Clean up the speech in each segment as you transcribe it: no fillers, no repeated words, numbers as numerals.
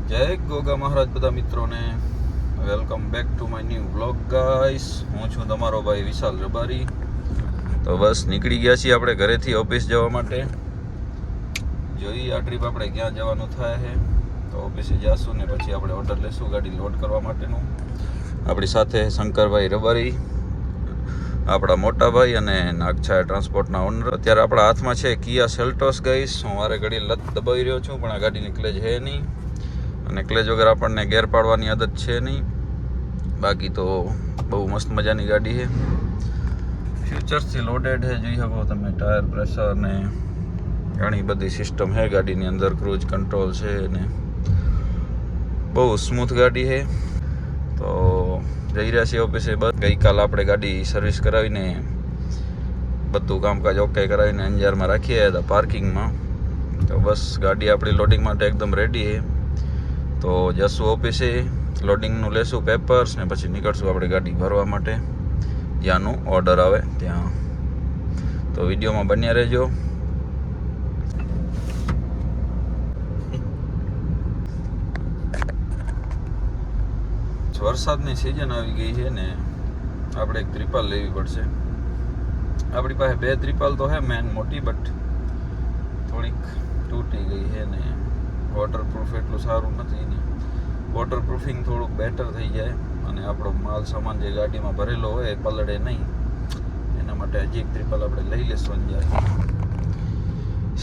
જય ગોગા મહારાજ બધા મિત્રોને welcome back to my new vlog guys. હું છું તમારો ભાઈ વિશાલ રબારી. તો બસ નીકળી ગયા છીએ આપણે ઘરેથી ઓફિસ જવા માટે. જોઈએ આ ટ્રીપ આપણે ક્યાં જવાનું થાય છે. તો ઓફિસે જઈશું ને પછી આપણે ઓર્ડર લેશું ગાડી લોડ કરવા માટેનું. આપણી સાથે શંકરભાઈ રબારી, આપણા મોટા ભાઈ અને નાગછાયા ટ્રાન્સપોર્ટના ઓનર. અત્યારે આપણા હાથમાં છે કિયા સેલ્ટોસ ગાઈસ. હું મારે ઘડી લત દબાવી રહ્યો છું પણ આ ગાડીની ક્લેજ છે નહીં, અને ક્લેજ વગર આપણને ગેર પાડવાની આદત છે નહીં. બાકી તો બહુ મસ્ત મજાની ગાડી છે, ફ્યુચર્સથી લોડેડ છે. જોઈ શકો તમે ટાયર પ્રેશર ને ઘણી બધી સિસ્ટમ છે ગાડીની અંદર. ક્રૂઝ કંટ્રોલ છે ને બહુ સ્મૂથ ગાડી છે. તો જઈ રહ્યા છીએ ઓફિસે. બસ ગઈકાલ આપણે ગાડી સર્વિસ કરાવીને બધું કામકાજ ઓકે કરાવીને અંજારમાં રાખી આવ્યા હતા પાર્કિંગમાં. તો બસ ગાડી આપણી લોડિંગ માટે એકદમ રેડી છે. તો જશું ઓફિસે, લોડિંગનું લેશું પેપર્સ ને પછી નીકળશું આપણે ગાડી ભરવા માટે જ્યાંનું ઓર્ડર આવે ત્યાં. તો વિડીયોમાં બન્યા રહેજો. વરસાદની સિઝન આવી ગઈ છે ને આપણે એક ત્રિપાલ લેવી પડશે. આપણી પાસે 2 ત્રિપાલ તો છે મેન મોટી, બટ થોડીક તૂટી ગઈ છે ને વોટરપ્રૂફ એટલું સારું નથી ને. વોટરપ્રૂફિંગ થોડુંક બેટર થઈ જાય અને આપણો માલ સામાન જે ગાડીમાં ભરેલો હોય એ પલળે નહીં. એના માટે હજી એક ત્રિપાલ આપણે લઈ લેશું. અંજાર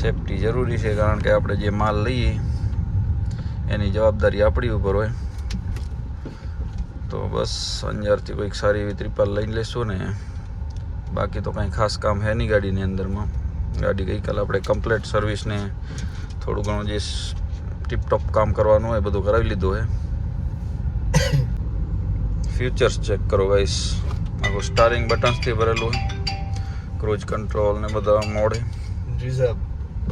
સેફટી જરૂરી છે, કારણ કે આપણે જે માલ લઈએ એની જવાબદારી આપણી ઉપર હોય. તો બસ અંજારથી કોઈક સારી એવી ત્રિપાલ લઈ લેશું ને. બાકી તો કાંઈ ખાસ કામ છે નહીં ગાડીની અંદરમાં. ગાડી ગઈકાલે આપણે કમ્પ્લેટ સર્વિસ ને થોડું ઘણું જે ટીપટોપ કામ કરવાનું હોય બધું કરાવી લીધું છે. ફ્યુચર્સ ચેક કરો ગાઈસ. આખું સ્ટારિંગ બટન્સથી ભરેલું હોય, ક્રૂઝ કંટ્રોલ ને બધા મોડ है. जी साहब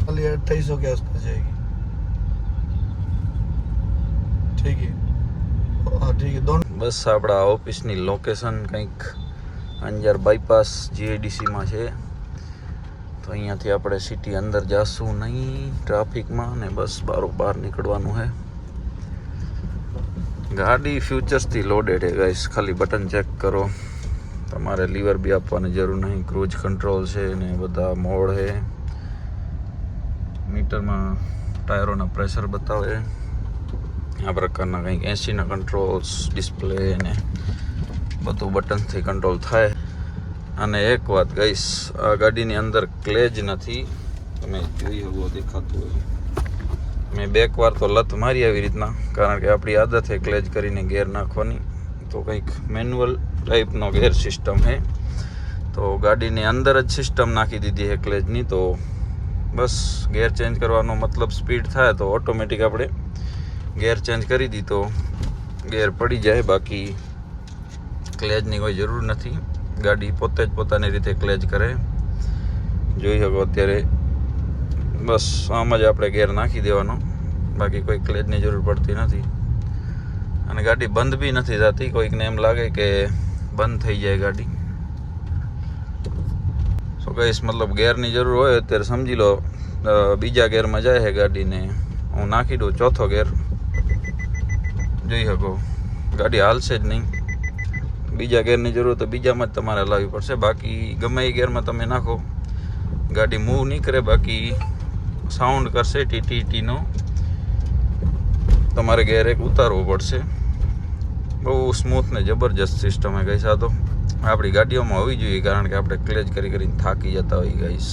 खाली 2800 के आसपास जाएगी. ठीक है, हाँ ठीक है. दोनों બસ આપણા ઓફિસની લોકેશન કંઈક અંજાર બાયપાસ જીઆઈડીસીમાં છે. તો અહીંયાથી આપણે સિટી અંદર જાશું નહીં ટ્રાફિકમાં, ને બસ બહાર નીકળવાનું છે. ગાડી ફ્યુચર્સથી લોડેડ છે ગાઈસ. ખાલી બટન ચેક કરો, તમારે લીવર બી આપવાની જરૂર નહીં. ક્રૂઝ કંટ્રોલ છે ને બધા મોડ છે. મીટરમાં ટાયરોના પ્રેશર બતાવે. આ પ્રકારના કંઈક 80ના કંટ્રોલ્સ, ડિસ્પ્લે ને બધું બટનથી કંટ્રોલ થાય. અને એક વાત ગાઈસ, આ ગાડીની અંદર ક્લેજ નથી. તમે જોઈ શકો, દેખાતું હોય. મેં 2 વાર તો લત મારી આવી રીતના, કારણ કે આપણી આદત છે ક્લેજ કરીને ગેર નાખવાની. તો કંઈક મેન્યુઅલ ટાઈપનો ગેર સિસ્ટમ છે. તો ગાડીની અંદર જ સિસ્ટમ નાખી દીધી છે ક્લેજની. તો બસ ગેર ચેન્જ કરવાનો મતલબ સ્પીડ થાય તો ઓટોમેટિક આપણે ગેર ચેન્જ કરી દી તો ગેર પડી જાય. બાકી ક્લેજની કોઈ જરૂર નથી. ગાડી પોતે જ પોતાની રીતે ક્લેજ કરે. જોઈ શકો અત્યારે બસ આમ જ આપણે ગેર નાખી દેવાનો. બાકી કોઈ ક્લેજની જરૂર પડતી નથી. અને ગાડી બંધ બી નથી થતી. કોઈકને એમ લાગે કે બંધ થઈ જાય ગાડી. સો કહીશ મતલબ ગેરની જરૂર હોય અત્યારે સમજી લો બીજા ગેરમાં જાય છે ગાડીને. હું નાખી દઉં 4થો ગેર, જોઈ શકો ગાડી હાલશે જ નહીં. બીજા ગેરની જરૂર તો બીજામાં જ તમારે લાવવી પડશે. બાકી ગમે એ ગેરમાં તમે નાખો ગાડી મૂવ નહીં કરે. બાકી સાઉન્ડ કરશે ટીટીનો. તમારે ગેર એક ઉતારવો પડશે. બહુ સ્મૂથ ને જબરજસ્ત સિસ્ટમ છે ગાઈસ. આ તો આપણી ગાડીઓમાં હોવી જોઈએ, કારણ કે આપણે ક્લેજ કરીને થાકી જતા હોય ગાઈસ.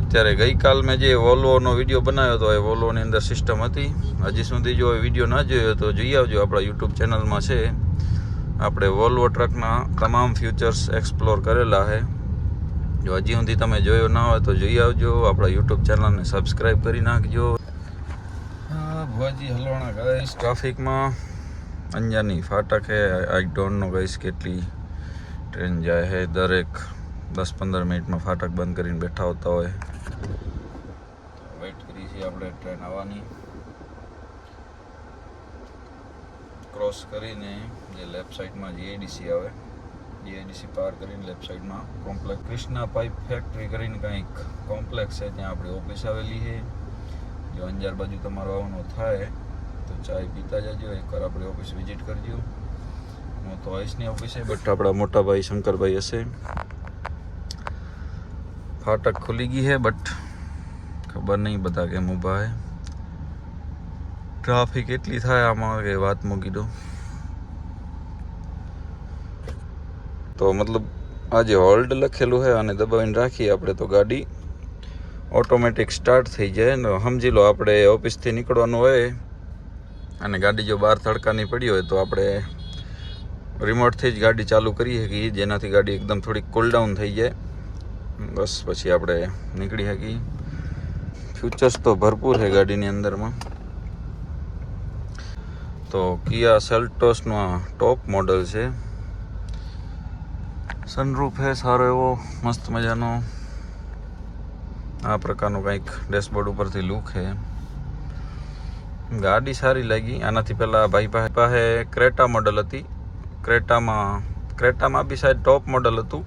અત્યારે ગઈકાલ મેં જે વોલ્વોનો વિડીયો બનાવ્યો હતો એ વોલ્વોની અંદર સિસ્ટમ હતી. હજી સુધી જો વિડીયો ના જોયો તો જોઈ આવજો, આપણા યુટ્યુબ ચેનલમાં છે. આપણે વોલ્વો ટ્રકના તમામ ફ્યુચર્સ એક્સપ્લોર કરેલા છે. જો હજી સુધી તમે જોયો ના હોય તો જોઈ આવજો. આપણા યુટ્યુબ ચેનલને સબસ્ક્રાઈબ કરી નાખજો. હા ભુવાજી હલવાણા ગાઈસ ટ્રાફિકમાં. અંજારની ફાટક છે. આઈ ડોન્ટ નો ગાઈસ કેટલી ટ્રેન જાય છે. દરેક 10-15 મિનિટમાં ફાટક બંધ કરીને બેઠા હોતા હોય. વેઇટ કરી છીએ આપણે ટ્રેન આવવાની. ક્રોસ કરીને જે લેફ્ટ સાઈડમાં જીઆઈડીસી આવે, જીઆઈડીસી પાર કરીને લેફ્ટ સાઈડમાં કોમ્પ્લેક્સ કૃષ્ણા પાઇપ ફેક્ટરી કરીને કંઈક કોમ્પ્લેક્સ છે, ત્યાં આપણી ઓફિસ આવેલી છે. જો અંજાર બાજુ તમારો આવવાનો થાય તો ચાય પીતા જજો, એકવાર આપણે ઓફિસ વિઝિટ કરજો. હું તો આવીશ નહીં ઓફિસે, બટ આપણા મોટા ભાઈ શંકરભાઈ હશે. ફાટક ખુલી ગઈ છે, બટ ખબર નહીં બધા કેમ ઊભા છે. ટ્રાફિક એટલી થાય આમાં કે વાત મૂકી દો. તો મતલબ આજે હોલ્ડ લખેલું છે અને દબાવીને રાખીએ આપણે તો ગાડી ઓટોમેટિક સ્ટાર્ટ થઈ જાય ને. સમજી લો આપણે ઓફિસથી નીકળવાનું હોય અને ગાડી જો બહાર તડકાની પડી હોય તો આપણે રિમોટથી જ ગાડી ચાલુ કરી શકીએ, જેનાથી ગાડી એકદમ થોડીક કૂલ ડાઉન થઈ જાય. બસ પછી આપણે નીકળી શકીએ. ફ્યુચર્સ તો ભરપૂર છે ગાડીની અંદરમાં. તો કિયા સેલ્ટોસનો આ ટોપ મોડલ છે. સનરૂફ છે સારો એવો મસ્ત મજાનો. આ પ્રકારનું કંઈક ડેશબોર્ડ ઉપરથી લુક છે. ગાડી સારી લાગી. આનાથી પહેલાં ભાઈ પાસે ક્રેટા મોડલ હતી. ક્રેટામાં બી સાહેબ ટોપ મોડલ હતું,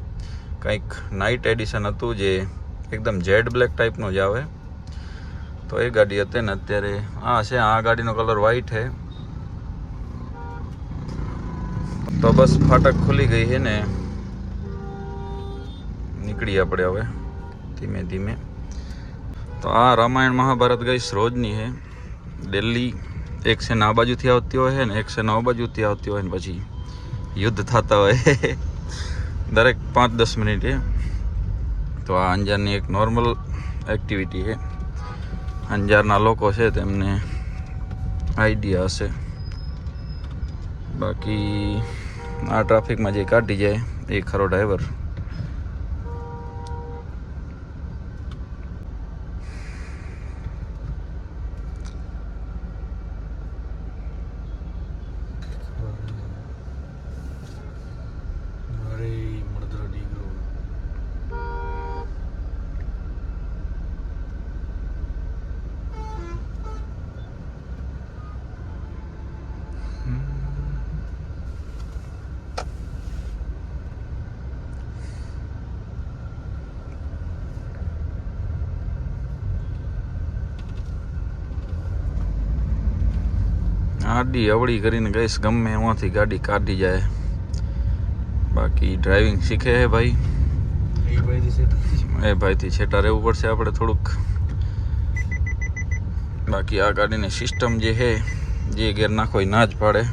કંઈક નાઇટ એડિશન હતું જે એકદમ જેડ બ્લેક ટાઈપનું જ આવે. તો એ ગાડી હતી ને અત્યારે આ છે. આ ગાડીનો કલર વ્હાઈટ છે. તો બસ ફાટક ખુલી ગઈ છે ને નીકળી આપણે હવે ધીમે ધીમે. તો આ રામાયણ મહાભારત ગઈ રોજની છે. દિલ્હી એક સેન આ બાજુથી આવતી હોય ને એક સેન આ બાજુથી આવતી હોય ને પછી યુદ્ધ થતા હોય દરેક 5-10 મિનિટે. તો આ અંજારની એક નોર્મલ એક્ટિવિટી છે. અંજારના લોકો છે તેમને આઈડિયા હશે. બાકી આ ટ્રાફિકમાં જે કાઢી જાય એ ખરો ડ્રાઈવર. આડી અવળી કરીને ગઈશ ગમે એમાંથી ગાડી કાઢી જાય. બાકી ડ્રાઇવિંગ શીખે હે ભાઈ. એ ભાઈથી છેટા રહેવું પડશે આપણે થોડુંક. બાકી આ ગાડીની સિસ્ટમ જે છે જે ગેર નાખો એ ના જ પાડે.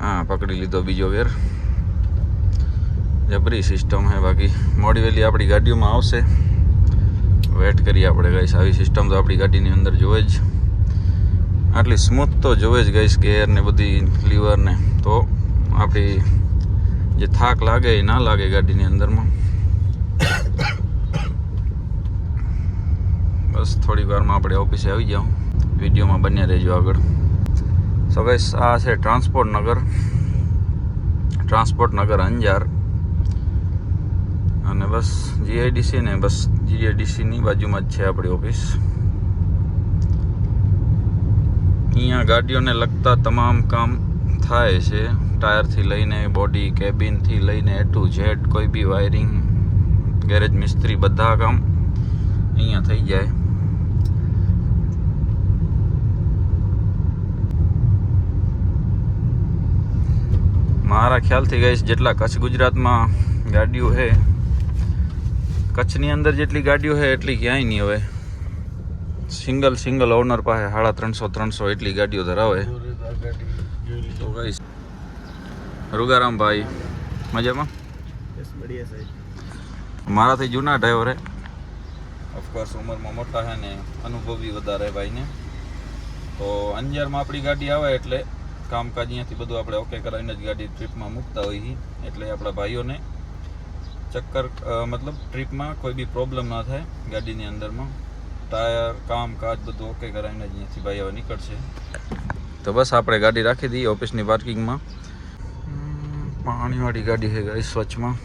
હા પકડી લીધો બીજો ગેર. જબરી સિસ્ટમ છે. બાકી મોડી વહેલી આપણી ગાડીઓમાં આવશે. વેટ કરીએ આપણે ગઈશ. આવી સિસ્ટમ તો આપણી ગાડીની અંદર જોવે જ. આટલી સ્મૂથ તો જોવે જ ગઈશ ગેર ને બધી લીવર ને. તો આપણી જે થાક લાગે એ ના લાગે ગાડીની અંદરમાં. બસ થોડી વારમાં આપણે ઓફિસે આવી જાઉં. વિડીયોમાં બન્યા રહેજો આગળ. સો ગાઈસ આ છે ટ્રાન્સપોર્ટ નગર અંજાર. અને બસ જીઆઈડીસી ને બસ જીઆઈડીસીની બાજુમાં જ છે આપણી ઓફિસ. અહીંયા ગાડીઓને લગતા તમામ કામ થાય છે. ટાયરથી લઈને બોડી કેબિનથી લઈને A to Z કોઈ બી વાયરિંગ ગેરેજ મિસ્ત્રી બધા કામ અહીંયા થઈ જાય. મારા ખ્યાલથી ગઈશ જેટલા કચ્છ ગુજરાતમાં ગાડીઓ છે, કચ્છની અંદર જેટલી ગાડીઓ છે એટલી ક્યાંય નહીં હવે. સિંગલ ઓનર પાસે 350 એટલી ગાડીઓ ધરાવે. તો ગઈશ રૂગારામભાઈ મજામાં? મારાથી જૂના ડ્રાઈવર હે. ઓફકોર્સ ઉંમરમાં મોટા છે ને અનુભવી વધારે ભાઈને. તો અંજારમાં આપણી ગાડી આવે એટલે કામકાજ અહીંયાથી બધું આપણે ઓકે કરાવીને જ ગાડી ટ્રીપમાં મૂકતા હોઈએ. એટલે આપણા ભાઈઓને ચક્કર મતલબ ટ્રીપમાં કોઈ બી પ્રોબ્લેમ ના થાય ગાડીની અંદરમાં. ટાયર કામકાજ બધું ઓકે કરાવીને જ અહીંયાથી ભાઈઓ નીકળશે. તો બસ આપણે ગાડી રાખી દઈએ ઓફિસની પાર્કિંગમાં. પાણીવાળી ગાડી છે ગાઈ સ્વચ્છમાં.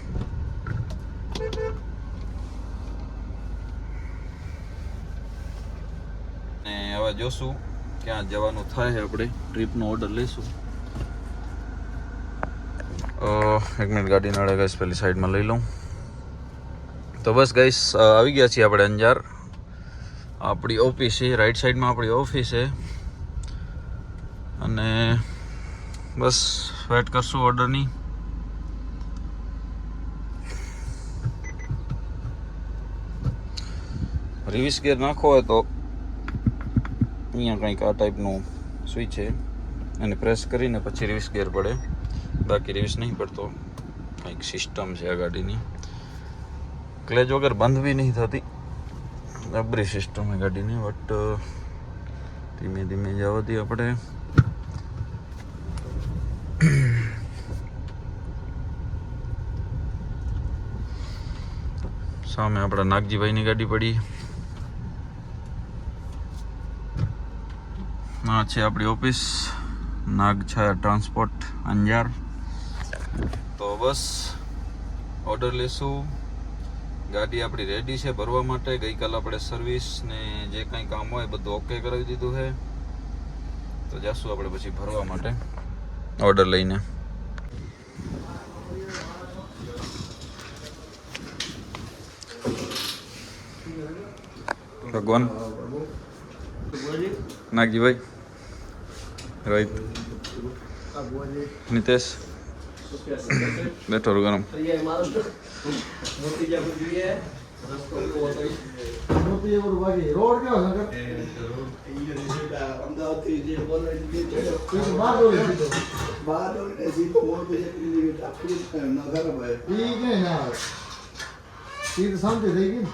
ને હવે જોશું ક્યાં જવાનું થાય છે. આપણે ટ્રીપનો ઓર્ડર લઈશું. એક મિનિટ ગાડી નડે ગાઈસ, પેલી સાઈડમાં લઈ લઉં. તો બસ ગાઈસ આવી ગયા છીએ આપણે અંજાર. આપણી ઓફિસ છે રાઈટ સાઈડમાં. આપણી ઓફિસ છે અને બસ વેટ કરશું ઓર્ડરની. રિવર્સ ગિયર નાખવો હોય તો અહીંયા કંઈક આ ટાઈપનું સ્વિચ છે, અને પ્રેસ કરીને પછી રિવર્સ ગિયર પડે, બાકી રિવર્સ નહીં પડતો. કંઈક સિસ્ટમ છે આ ગાડીની. ક્લેચ વગર બંધ બી નહીં થતી, અબરી સિસ્ટમ છે ગાડીની. બટ ધીમે ધીમે જવા દઈએ આપણે. સામે આપણા નાગજીભાઈની ગાડી પડી. આ છે આપણી ઓફિસ, નાગછાયા ટ્રાન્સપોર્ટ અંજાર. તો બસ ઓર્ડર લેશું. ગાડી આપણી રેડી છે ભરવા માટે. ગઈકાલ આપણે સર્વિસ ને જે કંઈ કામ હોય બધું ઓકે કરાવી દીધું છે. તો જાશું આપણે પછી ભરવા માટે ઓર્ડર લઈને. ભગવાન, નાગજીભાઈ, રોહિત, નિતેશ બેઠો ગરમ. શાંતિ થઈ ગઈ.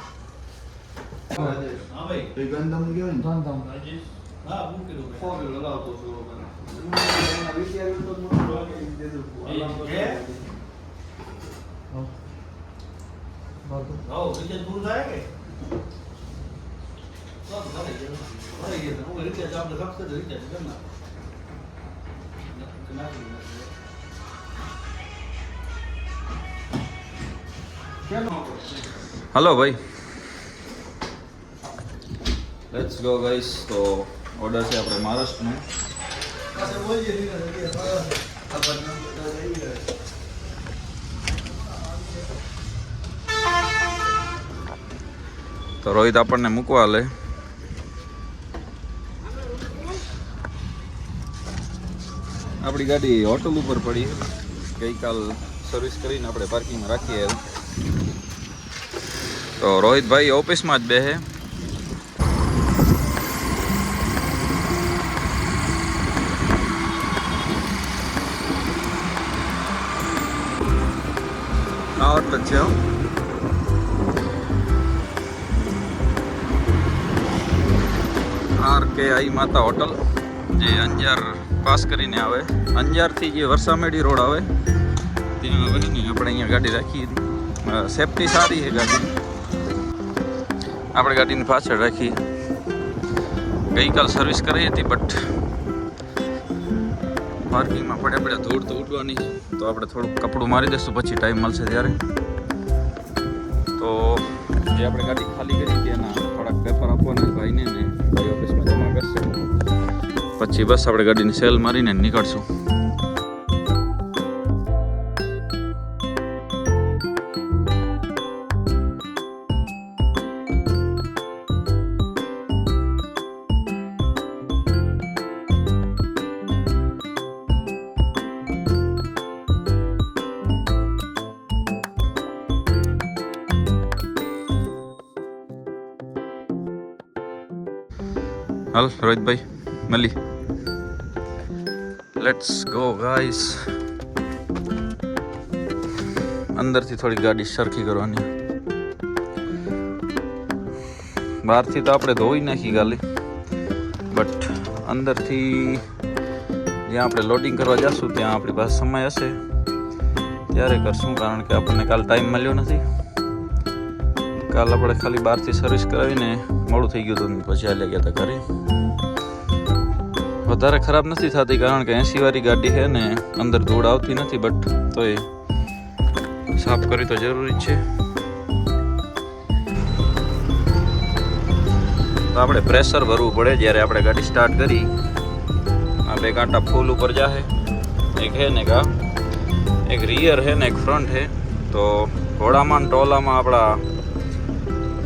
હલો ભાઈ, લેટ્સ ગો ગાઈસ. તો ઓર્ડર છે આપણે મહારાષ્ટ્રનો. તો રોહિત આપણને મૂકવા લે. આપણી ગાડી હોટલ ઉપર પડી. ગઈકાલ સર્વિસ કરીને આપણે પાર્કિંગમાં રાખીએ. તો રોહિતભાઈ ઓફિસમાં જ બેસે. આ હોટલ જ છે. RKI માતા હોટલ, જે અંજાર પાસ કરીને આવે. અંજારથી જે વરસામેડી રોડ આવે ત્યાં આવે ને આપણે અહીંયા ગાડી રાખી હતી. સેફટી સારી છે ગાડી. આપણે ગાડીની પાછળ રાખી. ગઈકાલ સર્વિસ કરી હતી, બટ પાર્કિંગમાં પડ્યા ધૂળ તો ઉડવાની. તો આપણે થોડુંક કપડું મારી દઈશું, પછી ટાઈમ મળશે ત્યારે. તો જે આપણે ગાડી ખાલી કરી હતી એના થોડાક પેપર આપવાના ભાઈને, ને ભાઈ ઓફિસમાં જમા કરશે. પછી બસ આપણે ગાડીની સેલ મારીને નીકળશું. હાલ રોહિતભાઈ મળી. Let's go guys. અંદરથી થોડી ગાડી સરખી કરવાની. બહારથી તો આપણે ધોઈ નાખી ગાલી, બટ અંદરથી જ્યાં આપણે લોડિંગ કરવા જઈશું ત્યાં આપણી પાસે સમય હશે ત્યારે કરશું. કારણ કે આપણને કાલ ટાઈમ મળ્યો નથી. કાલ આપણે ખાલી બહારથી સર્વિસ કરાવીને મોડું થઈ ગયું હતું, પછી હાલ્યા ગયા હતા ઘરે. વધારે ખરાબ નથી થતી કારણ કે 80 વાળી ગાડી છે ને અંદર ધૂળ આવતી નથી, બટ તો એ સાફ કરી તો જરૂરી જ છે. તો આપણે પ્રેશર ભરવું પડે જ્યારે આપણે ગાડી સ્ટાર્ટ કરી. આ બે કાંટા ફૂલ ઉપર જાહે. એક હે ને કા એક રિયર હે ને એક ફ્રન્ટ હે. તો ઘોડામાં ટોલામાં આપણા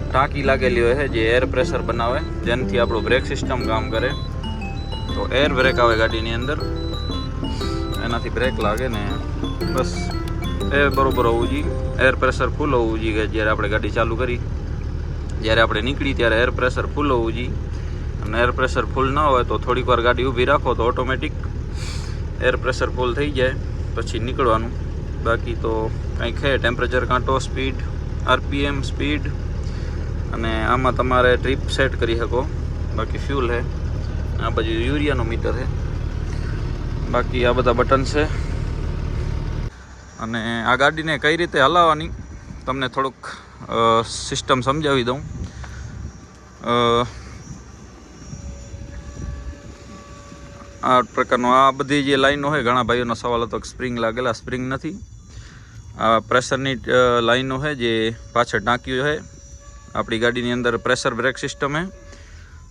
ટાંકી લાગેલી હોય છે જે એર પ્રેશર બનાવે, જેનાથી આપણું બ્રેક સિસ્ટમ કામ કરે. તો એર બ્રેક આવે ગાડીની અંદર, એનાથી બ્રેક લાગે ને બસ એ બરોબર હોવું જોઈએ. એર પ્રેશર ફૂલ હોવું જોઈએ કે જ્યારે આપણે ગાડી ચાલુ કરી, જ્યારે આપણે નીકળી ત્યારે એર પ્રેશર ફૂલ હોવું જોઈએ. અને એર પ્રેશર ફૂલ ન હોય તો થોડીક વાર ગાડી ઊભી રાખો તો ઓટોમેટિક એર પ્રેશર ફૂલ થઈ જાય પછી નીકળવાનું. બાકી તો કંઈક છે ટેમ્પરેચર કાંટો, સ્પીડ, આરપીએમ, સ્પીડ, અને આમાં તમારે ટ્રીપ સેટ કરી શકો. બાકી ફ્યુલ છે, આ બાજુ યુરિયાનું મીટર છે, બાકી આ બધા બટન છે. અને આ ગાડીને કઈ રીતે હલાવવાની તમને થોડુંક સિસ્ટમ સમજાવી દઉં. આ પ્રકારનો આ બધી જે લાઈનો હોય, ઘણા ભાઈઓનો સવાલ હતો કે સ્પ્રિંગ લાગેલા. સ્પ્રિંગ નથી, આ પ્રેશરની લાઈનો છે જે પાછળ ટાંક્યું છે. આપણી ગાડીની અંદર પ્રેશર બ્રેક સિસ્ટમ છે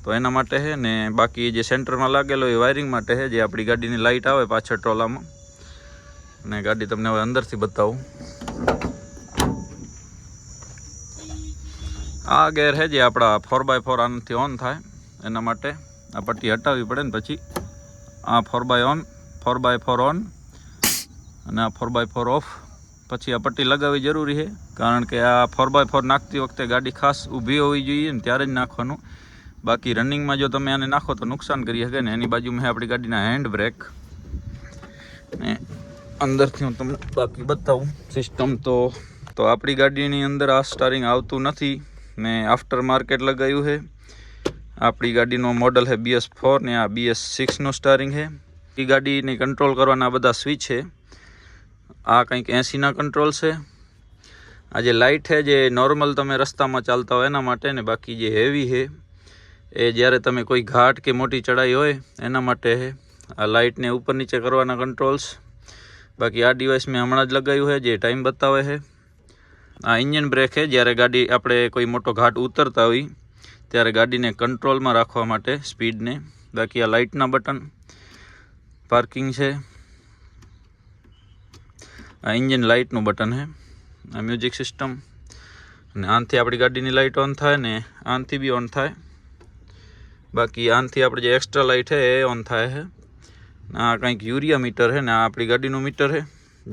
તો એના માટે છે. ને બાકી જે સેન્ટરમાં લાગેલો એ વાયરિંગ માટે છે, જે આપણી ગાડીની લાઇટ આવે પાછળ ટ્રોલામાં. અને ગાડી તમને હવે અંદરથી બતાવું. આ ગેર છે જે આપણા 4x4 આનાથી ઓન થાય એના માટે આ પટ્ટી હટાવવી પડે ને પછી આ 4x4 ઓન અને આ 4x4 ઓફ. પછી આ પટ્ટી લગાવવી જરૂરી છે, કારણ કે આ 4x4 નાખતી વખતે ગાડી ખાસ ઊભી હોવી જોઈએ ને ત્યારે જ નાખવાનું. બાકી રનિંગમાં જો તમે આને નાખો તો નુકસાન કરી શકે ને. એની બાજુમાં આપણી ગાડીના હેન્ડ બ્રેક, ને અંદરથી હું તમને બાકી બતાવું સિસ્ટમ. તો આપણી ગાડીની અંદર આ સ્ટારિંગ આવતું નથી, મેં આફ્ટર માર્કેટ લગાવ્યું છે. આપણી ગાડીનો મોડલ છે BS4 ને આ BS6નું સ્ટારિંગ છે. એ ગાડીને કંટ્રોલ કરવાના બધા સ્વિચ છે. આ કંઈક 80ના કંટ્રોલ છે. આ જે લાઇટ છે જે નોર્મલ તમે રસ્તામાં ચાલતા હોય એના માટે ને. બાકી જે હેવી છે એ જ્યારે તમે કોઈ ઘાટ કે મોટી ચડાઈ હોય એના માટે છે. આ લાઇટને ઉપર નીચે કરવાના કંટ્રોલ્સ. બાકી આ ડિવાઇસ મેં હમણાં જ લગાવ્યું છે જે ટાઈમ બતાવે છે. આ ઇન્જિન બ્રેક છે, જ્યારે ગાડી આપણે કોઈ મોટો ઘાટ ઉતરતા હોય ત્યારે ગાડીને કંટ્રોલમાં રાખવા માટે સ્પીડને. બાકી આ લાઇટના બટન, પાર્કિંગ છે. આ ઇન્જિન લાઇટનું બટન છે. આ મ્યુઝિક સિસ્ટમ, અને આનાથી આપણી ગાડીની લાઇટ ઓન થાય ને આનાથી બી ઓન થાય. બાકી આનાથી આપણે જે એક્સ્ટ્રા લાઇટ છે એ ઓન થાય છે. આ કંઈક યુરિયા મીટર છે ને આ આપણી ગાડીનું મીટર છે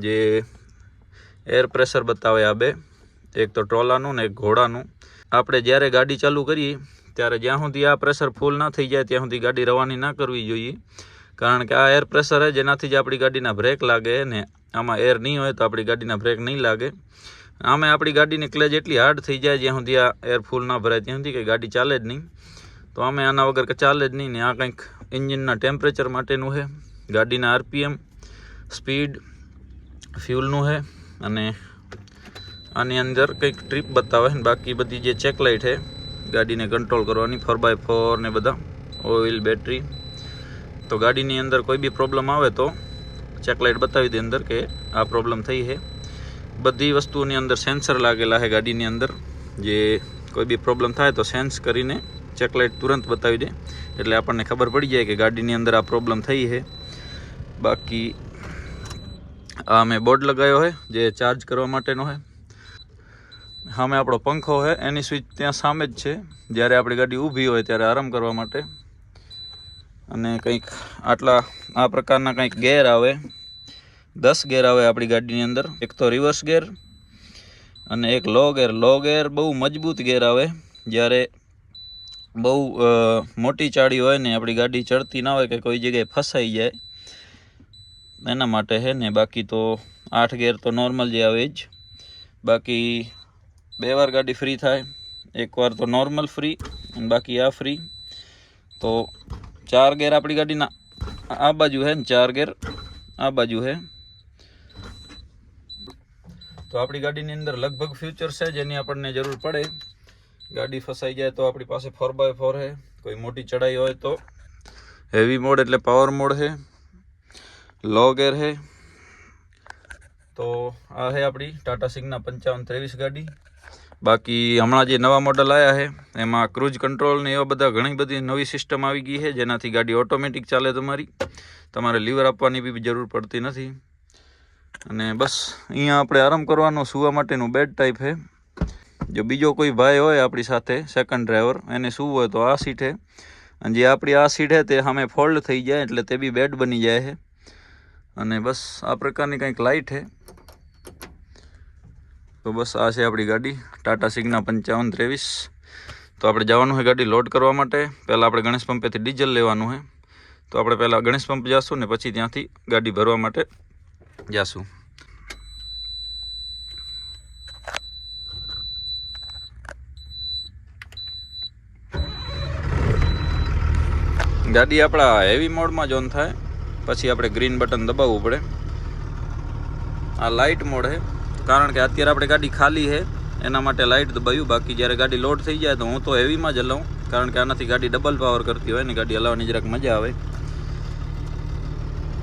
જે એર પ્રેશર બતાવે. આ બે, એક તો ટ્રોલાનું ને એક ઘોડાનું. આપણે જ્યારે ગાડી ચાલુ કરીએ ત્યારે જ્યાં સુધી આ પ્રેશર ફૂલ ના થઈ જાય ત્યાં સુધી ગાડી રવાની ના કરવી જોઈએ, કારણ કે આ એર પ્રેશર છે જેનાથી જ આપણી ગાડીના બ્રેક લાગે. ને આમાં એર નહીં હોય તો આપણી ગાડીના બ્રેક નહીં લાગે. આમાં આપણી ગાડીની ક્લેજ એટલી હાર્ડ થઈ જાય જ્યાં સુધી આ એર ફૂલ ના ભરાય ત્યાં સુધી કે ગાડી ચાલે જ નહીં. તો આમે આના વગર કે ચાલે જ નહીં. ને આ કંઈક એન્જિનના ટેમ્પરેચર માટેનું છે, ગાડીના RPM, સ્પીડ, ફ્યુલનું છે. અને આની અંદર કંઈક ટ્રીપ બતાવે. બાકી બધી જે ચેક લાઇટ છે ગાડીને કંટ્રોલ કરવાની, 4x4 ને બધા, ઓઇલ, બેટરી. તો ગાડીની અંદર કોઈ બી પ્રોબ્લેમ આવે તો ચેક લાઇટ બતાવી દે અંદર કે આ પ્રોબ્લેમ થઈ છે. બધી વસ્તુની અંદર સેન્સર લાગેલા છે ગાડીની અંદર, જે કોઈ બી પ્રોબ્લેમ થાય તો સેન્સ કરીને ચેક લાઇટ તુરંત બતાવી દે, એટલે આપણને ખબર પડી જાય કે ગાડીની અંદર આ પ્રોબ્લેમ થઈ છે. બાકી આ મેં બોર્ડ લગાવ્યો છે જે ચાર્જ કરવા માટેનો છે. સામે આપણો પંખો છે, એની સ્વિચ ત્યાં સામે જ છે જ્યારે આપણી ગાડી ઊભી હોય ત્યારે આરામ કરવા માટે. અને કંઈક આટલા આ પ્રકારના કંઈક ગેર આવે, 10 ગેર આવે આપણી ગાડીની અંદર. એક તો રિવર્સ ગેર અને એક લો ગેર. લો ગેર બહુ મજબૂત ગેર આવે જ્યારે બહુ મોટી ચાળી હોય ને આપણી ગાડી ચડતી ના હોય કે કોઈ જગ્યાએ ફસાઈ જાય એના માટે છે ને. બાકી તો 8 ગેર તો નોર્મલ જે આવે જ. બાકી 2 વાર ગાડી ફ્રી થાય, એકવાર તો નોર્મલ ફ્રી અને બાકી આ ફ્રી. તો 4 ગેર આપણી ગાડીના આ બાજુ છે ને 4 ગેર આ બાજુ છે. તો આપણી ગાડીની અંદર લગભગ ફ્યુચર છે જેની આપણને જરૂર પડે. ગાડી ફસાઈ જાય તો આપણી પાસે 4x4 છે. કોઈ મોટી ચડાઈ હોય તો હેવી મોડ એટલે પાવર મોડ છે. લો ગેર છે. તો આ છે આપણી ટાટા સિગ્ના 5523 ગાડી. બાકી હમણાં જે નવા મોડલ આવ્યા છે એમાં ક્રૂઝ કંટ્રોલ ને એવા બધા ઘણી બધી નવી સિસ્ટમ આવી ગઈ છે જેનાથી ગાડી ઓટોમેટિક ચાલે તમારી. તમારે લીવર આપવાની બી જરૂર પડતી નથી. અને બસ અહીંયા આપણે આરામ કરવાનો, સૂવા માટેનું બેડ ટાઈપ છે. જો બીજો કોઈ ભાઈ હોય આપણી સાથે સેકન્ડ ડ્રાઈવર, એને સૂવું હોય તો આ સીટ છે. અને જે આપણી આ સીટ છે તે સામે ફોલ્ડ થઈ જાય એટલે તે બી બેડ બની જાય છે. અને બસ આ પ્રકારની કંઈક લાઇટ છે. તો બસ આ છે આપણી ગાડી ટાટા સિગ્ના 5523. તો આપણે જવાનું છે ગાડી લોડ કરવા માટે. પહેલાં આપણે ગણેશ પંપેથી ડીઝલ લેવાનું છે. તો આપણે પહેલાં ગણેશ પંપ જઈશું ને પછી ત્યાંથી ગાડી ભરવા માટે જઈશું. ગાડી આપણા હેવી મોડમાં જ ઓન થાય પછી આપણે ગ્રીન બટન દબાવવું પડે. આ લાઇટ મોડ છે કારણ કે અત્યારે આપણે ગાડી ખાલી છે એના માટે લાઇટ દબાવ્યું. બાકી જ્યારે ગાડી લોડ થઈ જાય તો હું તો હેવીમાં જ હલાવું કારણ કે આનાથી ગાડી ડબલ પાવર કરતી હોય ને ગાડી હલાવવાની જરાક મજા આવે.